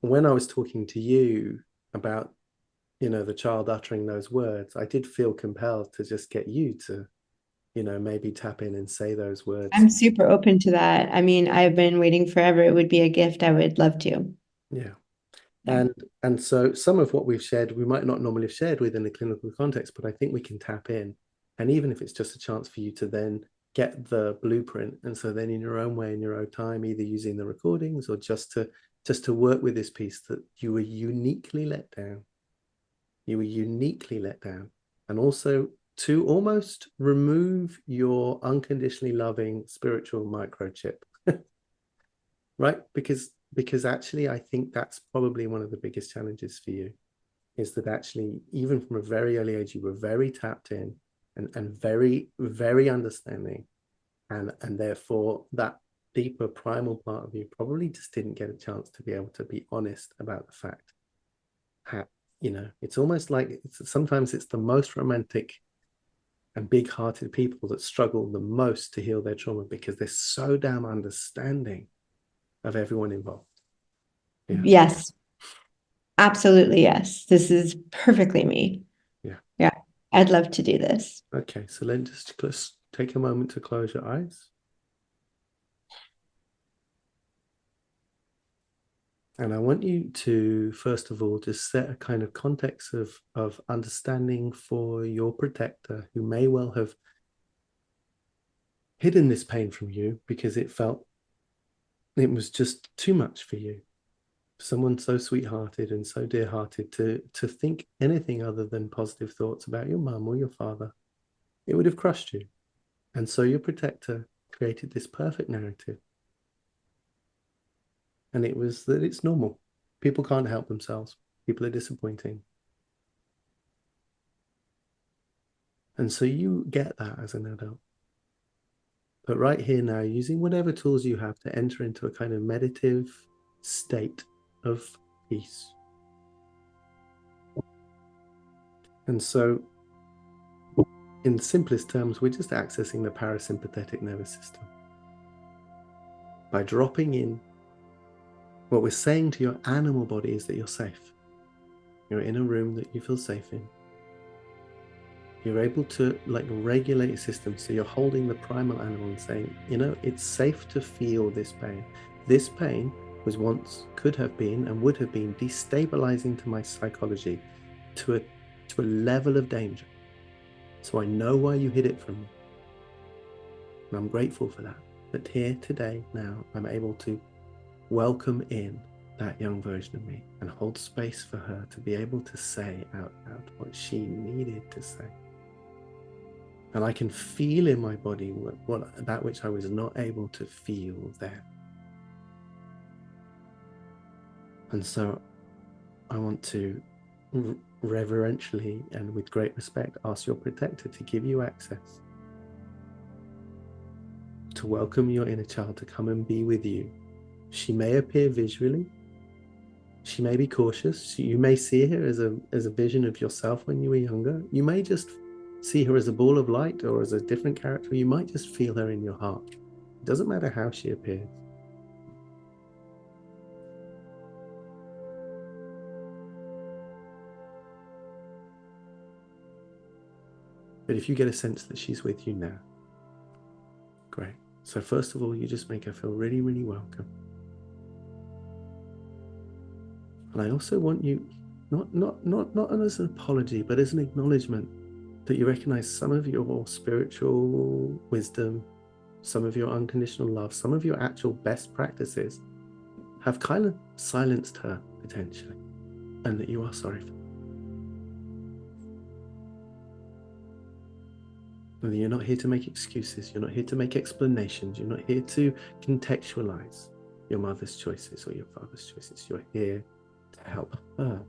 when I was talking to you about, the child uttering those words, I did feel compelled to just get you to, maybe tap in and say those words. I'm super open to that. I mean, I've been waiting forever. It would be a gift. I would love to. Yeah. Yeah. And so some of what we've shared, we might not normally have shared within the clinical context, but I think we can tap in. And even if it's just a chance for you to then get the blueprint, and so then in your own way, in your own time, either using the recordings or just to work with this piece that you were uniquely let down. You were uniquely let down. And also to almost remove your unconditionally loving spiritual microchip, right? Because actually I think that's probably one of the biggest challenges for you, is that actually even from a very early age you were very tapped in and very very understanding, and therefore that deeper primal part of you probably just didn't get a chance to be able to be honest about the fact how, it's almost like sometimes it's the most romantic and big-hearted people that struggle the most to heal their trauma because they're so damn understanding of everyone involved. Yeah. Yes, absolutely. Yes. This is perfectly me. Yeah. Yeah. I'd love to do this. Okay, so let's just take a moment to close your eyes. And I want you to, first of all, just set a kind of context of understanding for your protector who may well have hidden this pain from you because it felt it was just too much for you. Someone so sweethearted and so dear-hearted to think anything other than positive thoughts about your mum or your father, it would have crushed you. And so your protector created this perfect narrative. And it was that it's normal. People can't help themselves. People are disappointing. And so you get that as an adult. But right here now, using whatever tools you have to enter into a kind of meditative state of peace. And so, in simplest terms, we're just accessing the parasympathetic nervous system. By dropping in, what we're saying to your animal body is that you're safe. You're in a room that you feel safe in. You're able to regulate your system. So you're holding the primal animal and saying, it's safe to feel this pain. This pain was once, could have been, and would have been destabilizing to my psychology to a level of danger. So I know why you hid it from me. And I'm grateful for that. But here today, now, I'm able to welcome in that young version of me and hold space for her to be able to say out loud what she needed to say. And I can feel in my body what that which I was not able to feel then. And so I want to reverentially and with great respect ask your protector to give you access, to welcome your inner child to come and be with you. She may appear visually. She may be cautious. You may see her as a vision of yourself when you were younger. You may just see her as a ball of light or as a different character. You might just feel her in your heart. It doesn't matter how she appears. But if you get a sense that she's with you now, great. So first of all, you just make her feel really, really welcome. And I also want you, not as an apology, but as an acknowledgement that you recognize some of your spiritual wisdom, some of your unconditional love, some of your actual best practices have kind of silenced her potentially, and that you are sorry for them. And you're not here to make excuses, you're not here to make explanations, you're not here to contextualize your mother's choices or your father's choices. You're here to help her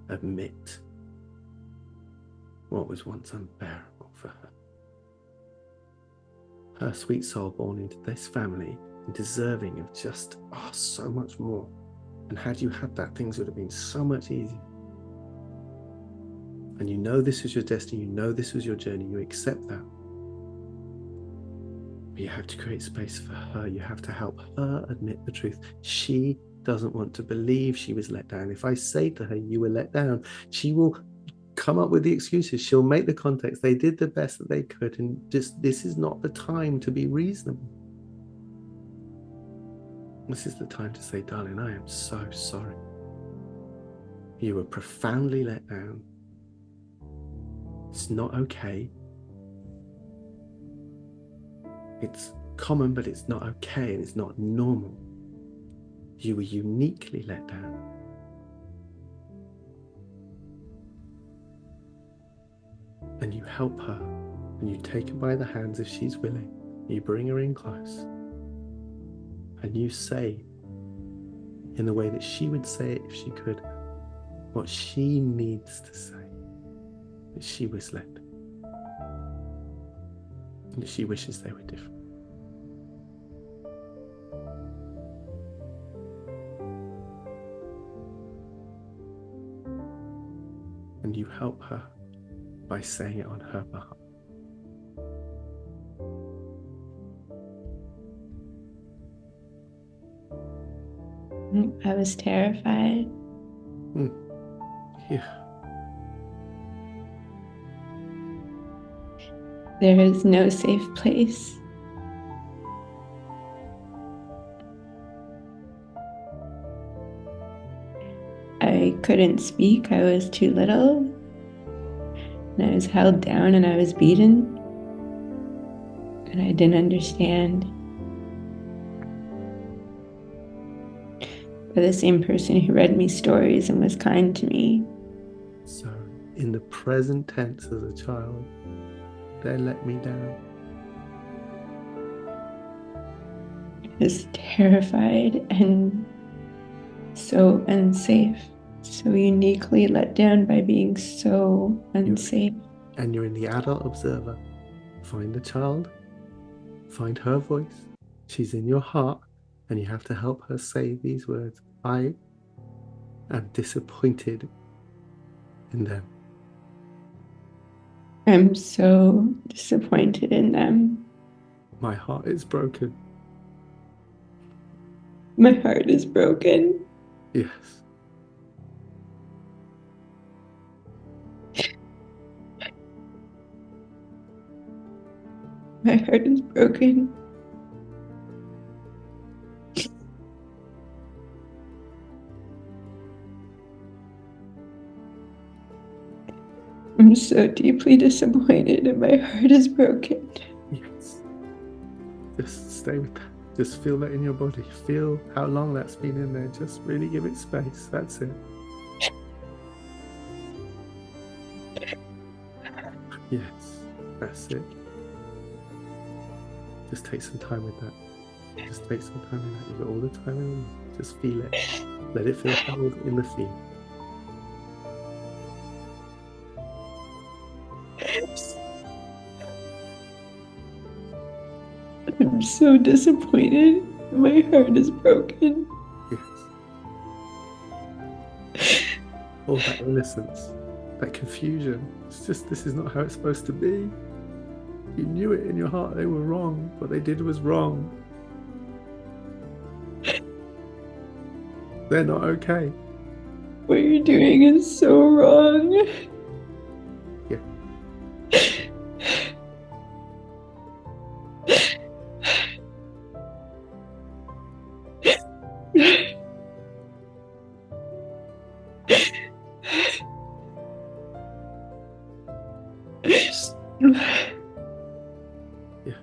admit what was once unbearable for her. Her sweet soul born into this family and deserving of just so much more. And had you had that, things would have been so much easier. And you know this was your destiny, you know this was your journey, you accept that. But you have to create space for her. You have to help her admit the truth. She doesn't want to believe she was let down. If I say to her, you were let down, she will come up with the excuses. She'll make the context. They did the best that they could, and just this is not the time to be reasonable. This is the time to say, darling, I am so sorry. You were profoundly let down. It's not okay. It's common, but it's not okay, and it's not normal. You were uniquely let down. And you help her, and you take her by the hands if she's willing. You bring her in close, and you say, in the way that she would say it if she could, what she needs to say, that she was let, and that she wishes they were different. And you help her by saying it on her behalf. I was terrified. Yeah. There is no safe place. I couldn't speak. I was too little. And I was held down and I was beaten. And I didn't understand. But the same person who read me stories and was kind to me. So, in the present tense as a child, they let me down. I was terrified and so unsafe. So uniquely let down by being so unsafe. And you're in the adult observer. Find the child, find her voice. She's in your heart, and you have to help her say these words. I am disappointed in them. I'm so disappointed in them. My heart is broken. My heart is broken. Yes. My heart is broken. I'm so deeply disappointed and my heart is broken. Yes. Just stay with that. Just feel that in your body. Feel how long that's been in there. Just really give it space. That's it. Yes, that's it. Just take some time with that. Just take some time with that. You've got all the time in the world. Just feel it. Let it feel held in the feet. I'm so disappointed. My heart is broken. Yes. All that innocence, that confusion. It's just, this is not how it's supposed to be. You knew it in your heart they were wrong. What they did was wrong. They're not okay. What you're doing is so wrong. Yeah. Yeah. Yeah.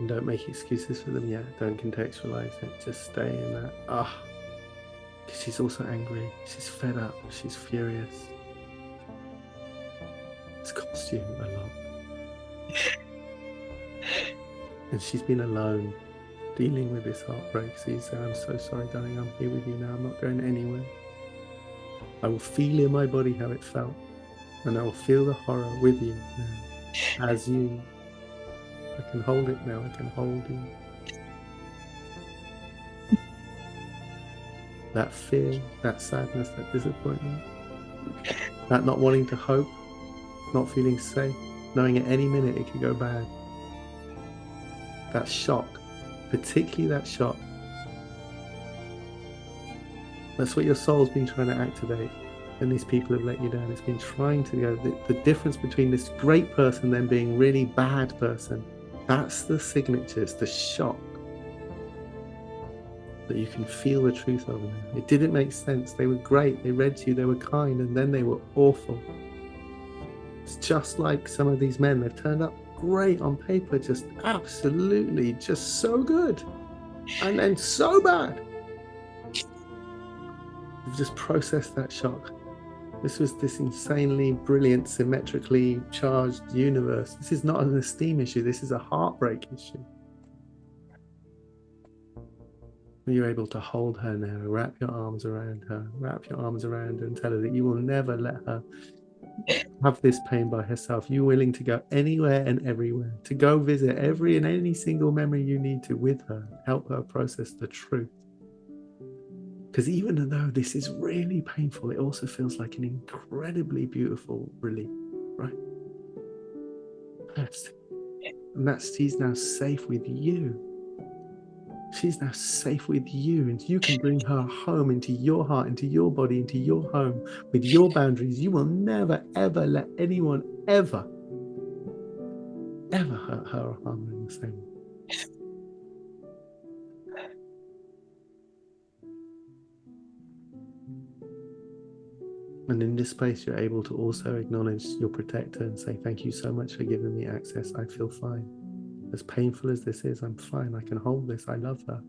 And don't make excuses for them yet. Don't contextualize it. Just stay in that. Because she's also angry. She's fed up. She's furious. It's cost you a lot. And she's been alone dealing with this heartbreak. So you say, I'm so sorry, darling. I'm here with you now. I'm not going anywhere. I will feel in my body how it felt. And I will feel the horror with you now. As you. I can hold it now. I can hold you. That fear, that sadness, that disappointment, that not wanting to hope, not feeling safe, knowing at any minute it could go bad. That shock, particularly that shock. That's what your soul's been trying to activate. And these people have let you down. It's been trying to go. The difference between this great person then being really bad person, that's the signature. It's the shock that you can feel the truth of them. It didn't make sense. They were great. They read to you. They were kind. And then they were awful. It's just like some of these men. They've turned up great on paper. Just absolutely, just so good. And then so bad. You've just processed that shock. This was this insanely brilliant, symmetrically charged universe. This is not an esteem issue. This is a heartbreak issue. You're able to hold her now, wrap your arms around her, and tell her that you will never let her have this pain by herself. You're willing to go anywhere and everywhere, to go visit every and any single memory you need to with her, help her process the truth. Because even though this is really painful, it also feels like an incredibly beautiful relief, right? And that's, she's now safe with you. She's now safe with you, and you can bring her home into your heart, into your body, into your home with your boundaries. You will never, ever let anyone ever hurt her or harm her in the same way. And in this space, you're able to also acknowledge your protector and say, thank you so much for giving me access. I feel fine. As painful as this is, I'm fine. I can hold this. I love her.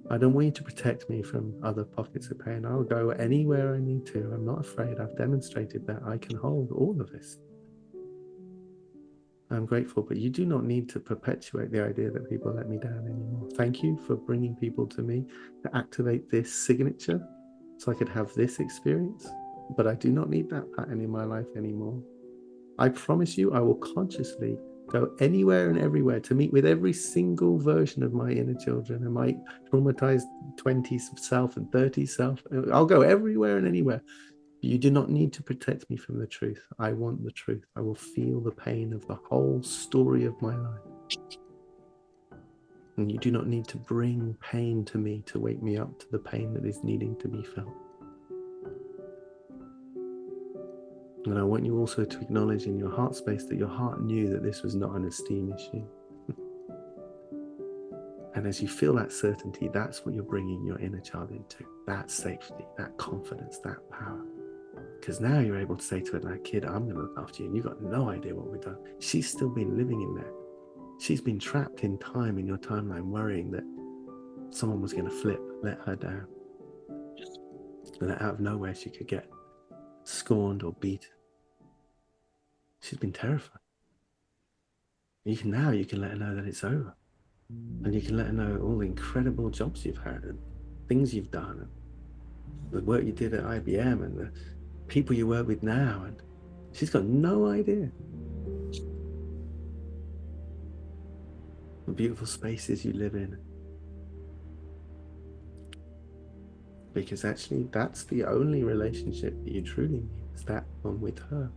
I don't want you to protect me from other pockets of pain. I'll go anywhere I need to. I'm not afraid. I've demonstrated that I can hold all of this. I'm grateful, but you do not need to perpetuate the idea that people let me down anymore. Thank you for bringing people to me to activate this signature so I could have this experience. But I do not need that pattern in my life anymore. I promise you, I will consciously go anywhere and everywhere to meet with every single version of my inner children and my traumatized 20s self and 30s self. I'll go everywhere and anywhere. You do not need to protect me from the truth. I want the truth. I will feel the pain of the whole story of my life. And you do not need to bring pain to me to wake me up to the pain that is needing to be felt. And I want you also to acknowledge in your heart space that your heart knew that this was not an esteem issue. And as you feel that certainty, that's what you're bringing your inner child into. That safety, that confidence, that power. Because now you're able to say to her, like, kid, I'm going to look after you. And you've got no idea what we've done. She's still been living in there. She's been trapped in time, in your timeline, worrying that someone was going to flip, let her down. And that out of nowhere she could get scorned or beaten. She's been terrified. You can let her know that it's over. And you can let her know all the incredible jobs you've had and things you've done and the work you did at IBM and the people you work with now. And she's got no idea the beautiful spaces you live in. Because actually, that's the only relationship that you truly need, is that one with her.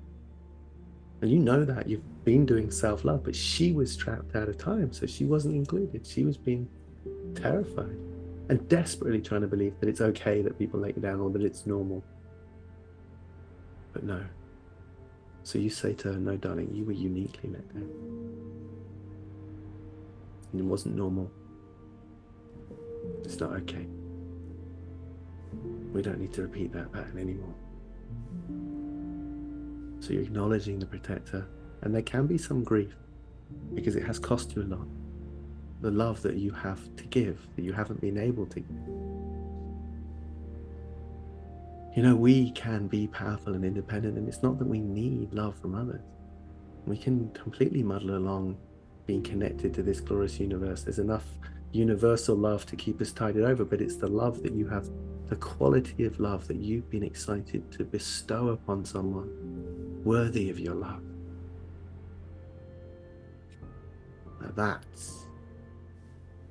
And you know that. You've been doing self-love, but she was trapped out of time, so she wasn't included. She was being terrified and desperately trying to believe that it's okay that people let you down or that it's normal. But no. So you say to her, no, darling, you were uniquely let down. And it wasn't normal. It's not okay. We don't need to repeat that pattern anymore. So you're acknowledging the protector, and there can be some grief because it has cost you a lot. the love that you have to give, that you haven't been able to give. You know, we can be powerful and independent, and it's not that we need love from others. We can completely muddle along being connected to this glorious universe. There's enough universal love to keep us tided over, but it's the love that you have, the quality of love that you've been excited to bestow upon someone worthy of your love. Now that's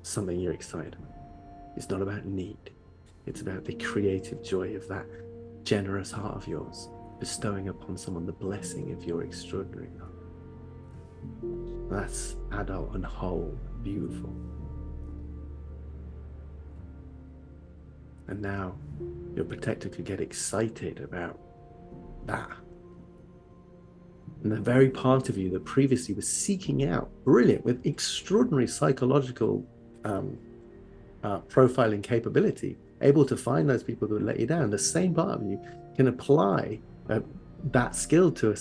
something you're excited about. It's not about need. It's about the creative joy of that generous heart of yours, bestowing upon someone the blessing of your extraordinary love. That's adult and whole, beautiful. And now your protector could get excited about that. And the very part of you that previously was seeking out, brilliant, with extraordinary psychological profiling capability, able to find those people who would let you down, the same part of you can apply that skill to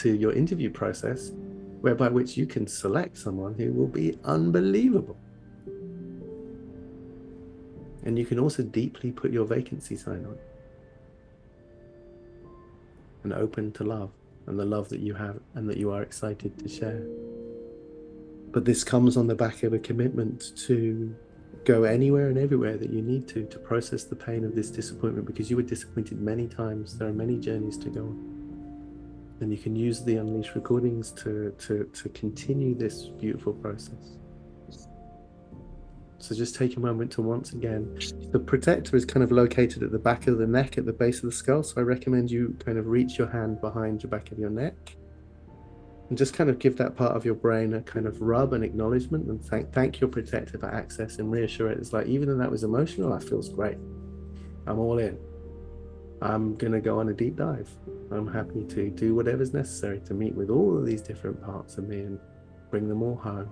your interview process, whereby which you can select someone who will be unbelievable. And you can also deeply put your vacancy sign on and open to love and the love that you have and that you are excited to share. But this comes on the back of a commitment to go anywhere and everywhere that you need to process the pain of this disappointment, because you were disappointed many times. There are many journeys to go on. And you can use the Unleashed recordings to continue this beautiful process. So just take a moment to once again, the protector is kind of located at the back of the neck, at the base of the skull. So I recommend you kind of reach your hand behind the back of your neck and just kind of give that part of your brain a kind of rub and acknowledgement, and thank your protector for access and reassure it. It's like, even though that was emotional, that feels great. I'm all in. I'm going to go on a deep dive. I'm happy to do whatever's necessary to meet with all of these different parts of me and bring them all home.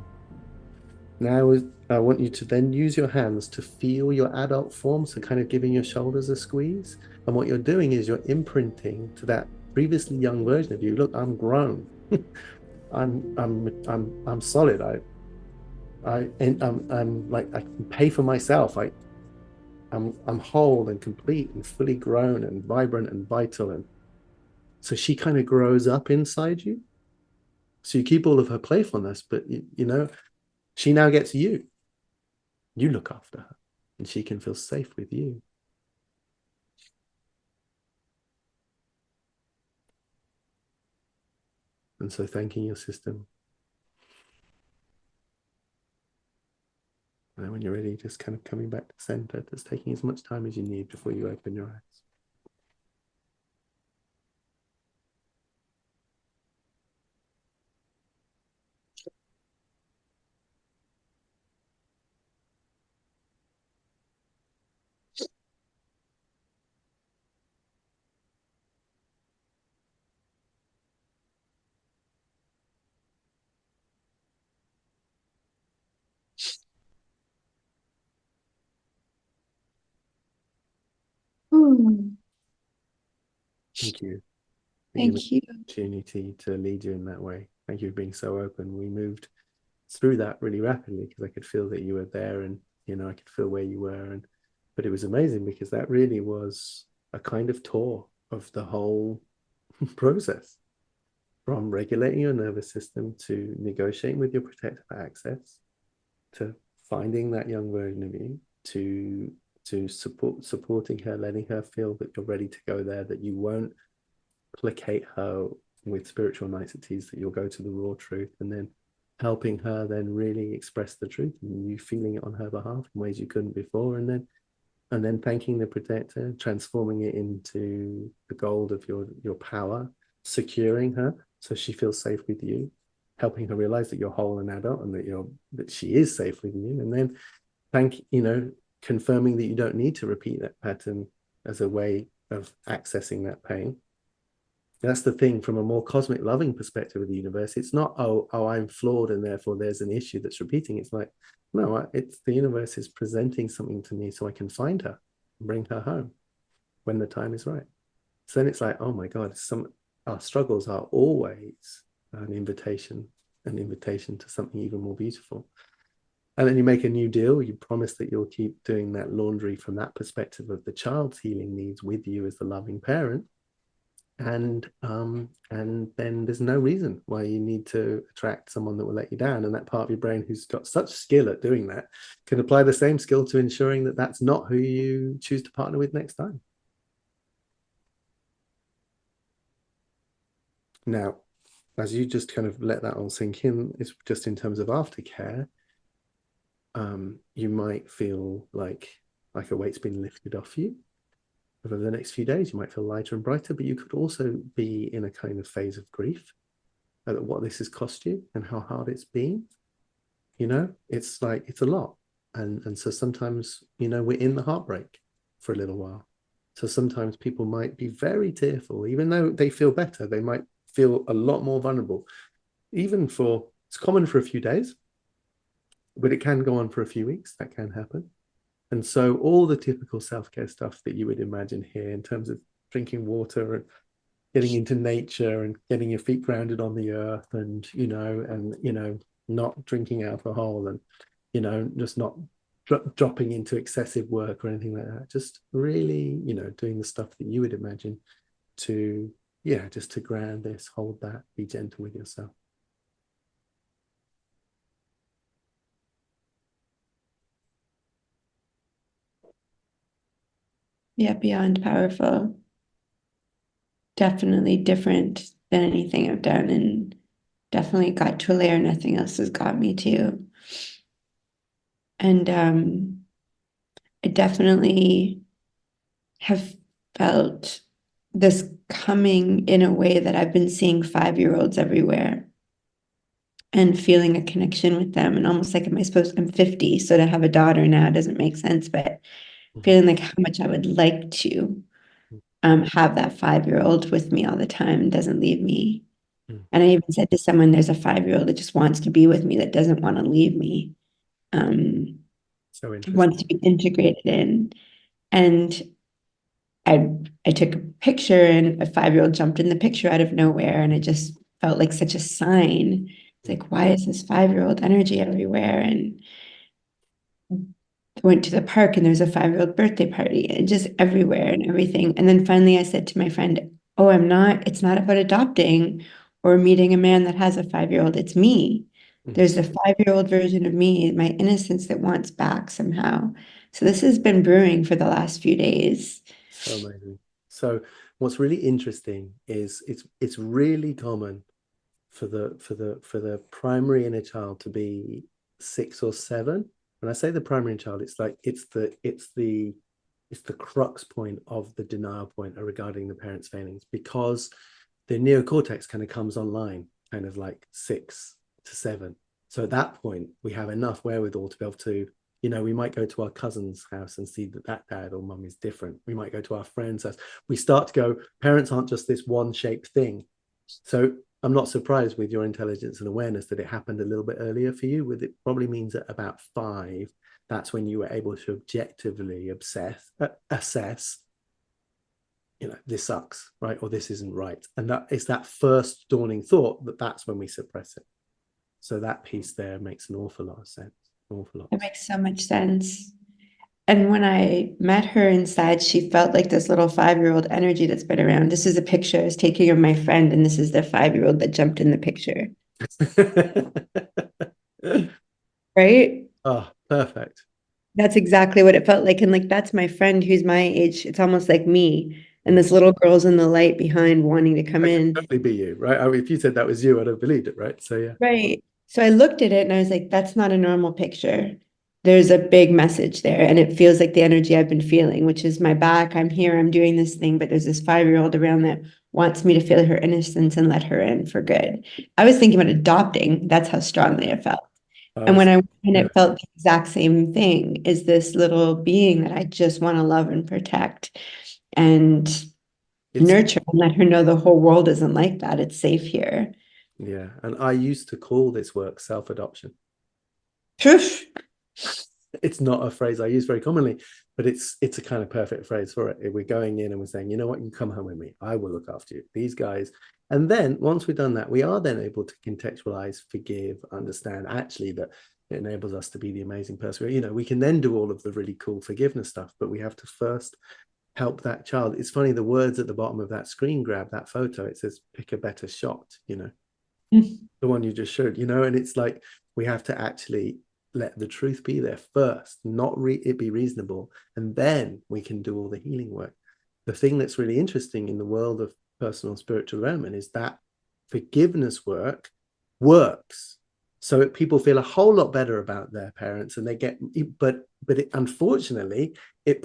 Now, I want you to then use your hands to feel your adult form, so kind of giving your shoulders a squeeze. And what you're doing is you're imprinting to that previously young version of you. Look, I'm grown. I'm solid. I'm like, I can pay for myself. I'm whole and complete and fully grown and vibrant and vital. And so she kind of grows up inside you. So you keep all of her playfulness, but you know, she now gets you. You look after her, and she can feel safe with you. And so thanking your system. And then when you're ready, just kind of coming back to center, just taking as much time as you need before you open your eyes. Thank you. Thank you. Opportunity to lead you in that way. Thank you for being so open. We moved through that really rapidly because I could feel that you were there, and you know, I could feel where you were. And but it was amazing because that really was a kind of tour of the whole process, from regulating your nervous system to negotiating with your protector for access, to finding that young version of you, to supporting her, letting her feel that you're ready to go there, that you won't placate her with spiritual niceties, that you'll go to the raw truth, and then helping her then really express the truth, and you feeling it on her behalf in ways you couldn't before, and then thanking the protector, transforming it into the gold of your power, securing her so she feels safe with you, helping her realize that you're whole and adult, and that she is safe with you, and then confirming that you don't need to repeat that pattern as a way of accessing that pain. That's the thing from a more cosmic loving perspective of the universe. It's not, oh, I'm flawed and therefore there's an issue that's repeating. It's like, no, it's the universe is presenting something to me so I can find her and bring her home when the time is right. So then it's like, oh my God, our struggles are always an invitation to something even more beautiful. And then you make a new deal. You promise that you'll keep doing that laundry from that perspective of the child's healing needs with you as the loving parent. And then there's no reason why you need to attract someone that will let you down. And that part of your brain who's got such skill at doing that can apply the same skill to ensuring that that's not who you choose to partner with next time. Now, as you just kind of let that all sink in, it's just in terms of aftercare, you might feel like a weight's been lifted off you. Over the next few days, you might feel lighter and brighter, but you could also be in a kind of phase of grief at what this has cost you and how hard it's been. You know, it's like, it's a lot. And so sometimes, you know, we're in the heartbreak for a little while. So sometimes people might be very tearful, even though they feel better, they might feel a lot more vulnerable. It's common for a few days, but it can go on for a few weeks. That can happen. And so all the typical self-care stuff that you would imagine here in terms of drinking water and getting into nature and getting your feet grounded on the earth and, not drinking alcohol and, just not dropping into excessive work or anything like that. Just really, doing the stuff that you would imagine to, just to ground this, hold that, be gentle with yourself. Yeah, beyond powerful. Definitely different than anything I've done, and definitely got to a layer nothing else has got me to. And I definitely have felt this coming in a way that I've been seeing 5-year-olds everywhere and feeling a connection with them. And almost like, I'm 50, so to have a daughter now doesn't make sense, but feeling like how much I would like to have that 5-year-old with me all the time, doesn't leave me. And I even said to someone, there's a 5-year-old that just wants to be with me, that doesn't want to leave me. So interesting. Wants to be integrated in. And I took a picture, and a 5-year-old jumped in the picture out of nowhere, and it just felt like such a sign. It's like, why is this 5-year-old energy everywhere? And I went to the park, and there's a 5-year-old birthday party, and just everywhere and everything. And then finally I said to my friend, oh, it's not about adopting or meeting a man that has a 5-year-old. It's me. There's a 5-year-old version of me, my innocence, that wants back somehow. So this has been brewing for the last few days. So amazing. So what's really interesting is it's really common for the primary inner child to be 6 or 7. When I say the primary child, it's like it's the crux point of the denial point regarding the parents' failings, because the neocortex kind of comes online kind of like 6 to 7. So at that point, we have enough wherewithal to be able to, we might go to our cousin's house and see that dad or mum is different. We might go to our friend's house. We start to go, parents aren't just this one shaped thing. So I'm not surprised with your intelligence and awareness that it happened a little bit earlier for you. With it probably means at about 5, that's when you were able to objectively assess, this sucks, right? Or this isn't right. And that is that first dawning thought that's when we suppress it. So that piece there makes an awful lot of sense. It makes so much sense. And when I met her inside, she felt like this little 5-year-old energy that's been around. This is a picture I was taking of my friend, and this is the 5-year-old that jumped in the picture. Right? Oh, perfect. That's exactly what it felt like. And like, that's my friend who's my age. It's almost like me. And this little girl's in the light behind wanting to come in. Definitely be you, right? I mean, if you said that was you, I'd have believed it, right? So yeah. Right. So I looked at it and I was like, that's not a normal picture. There's a big message there. And it feels like the energy I've been feeling, which is my back. I'm here, I'm doing this thing, but there's this 5-year-old around that wants me to feel her innocence and let her in for good. I was thinking about adopting. That's how strongly I felt. And when it felt the exact same thing, is this little being that I just want to love and protect and nurture, and let her know the whole world isn't like that. It's safe here. Yeah. And I used to call this work self-adoption. It's not a phrase I use very commonly, but it's a kind of perfect phrase for it. If we're going in and we're saying, you know what, you come home with me, I will look after you. These guys. And then once we've done that, we are then able to contextualize, forgive, understand actually that It enables us to be the amazing person. You know, we can then do all of the really cool forgiveness stuff, but we have to first help that child. It's funny, the words at the bottom of that screen grab, that photo, it says, pick a better shot, you know, the one you just showed, you know, and it's like, we have to actually let the truth be there first, not it be reasonable, and then we can do all the healing work. The thing that's really interesting in the world of personal spiritual development is that forgiveness work works, so people feel a whole lot better about their parents, and they get, but unfortunately it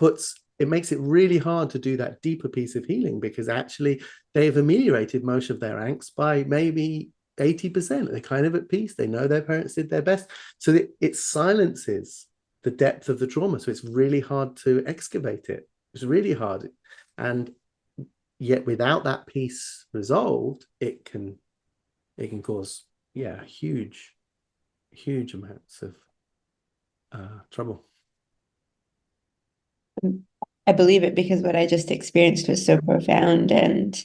makes it really hard to do that deeper piece of healing, because actually they've ameliorated most of their angst by maybe 80%. They're kind of at peace. They know their parents did their best. So it silences the depth of the trauma. So it's really hard to excavate it. It's really hard. And yet without that piece resolved, it can cause, huge amounts of trouble. I believe it, because what I just experienced was so profound and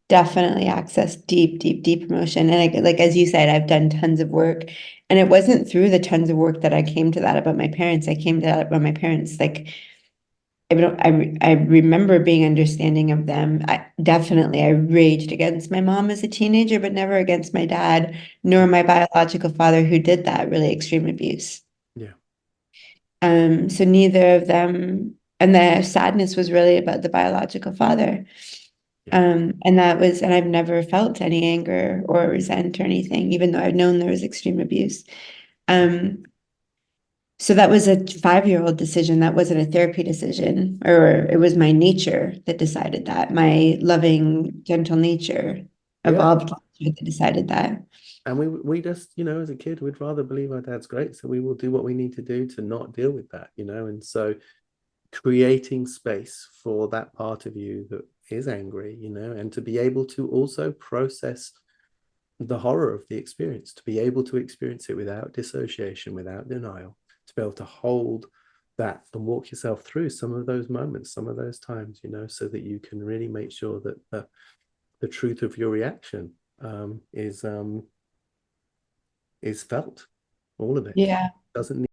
definitely accessed deep, deep, deep emotion. And like as you said, I've done tons of work, and it wasn't through the tons of work that I came to that about my parents. I came to that about my parents. Like I remember being understanding of them. I raged against my mom as a teenager, but never against my dad, nor my biological father, who did that really extreme abuse. Yeah. So neither of them, and the sadness was really about the biological father. Yeah. And I've never felt any anger or resent or anything, even though I've known there was extreme abuse. So that was a 5-year-old decision. That wasn't a therapy decision, or it was my nature that decided that. My loving, gentle nature, evolved nature that decided that. And we just, you know, as a kid, we'd rather believe our dad's great, so we will do what we need to do to not deal with that, you know. And so creating space for that part of you that is angry, you know, and to be able to also process the horror of the experience, to be able to experience it without dissociation, without denial, to be able to hold that and walk yourself through some of those moments, some of those times, you know, so that you can really make sure that the truth of your reaction is felt, all of it. Yeah. Doesn't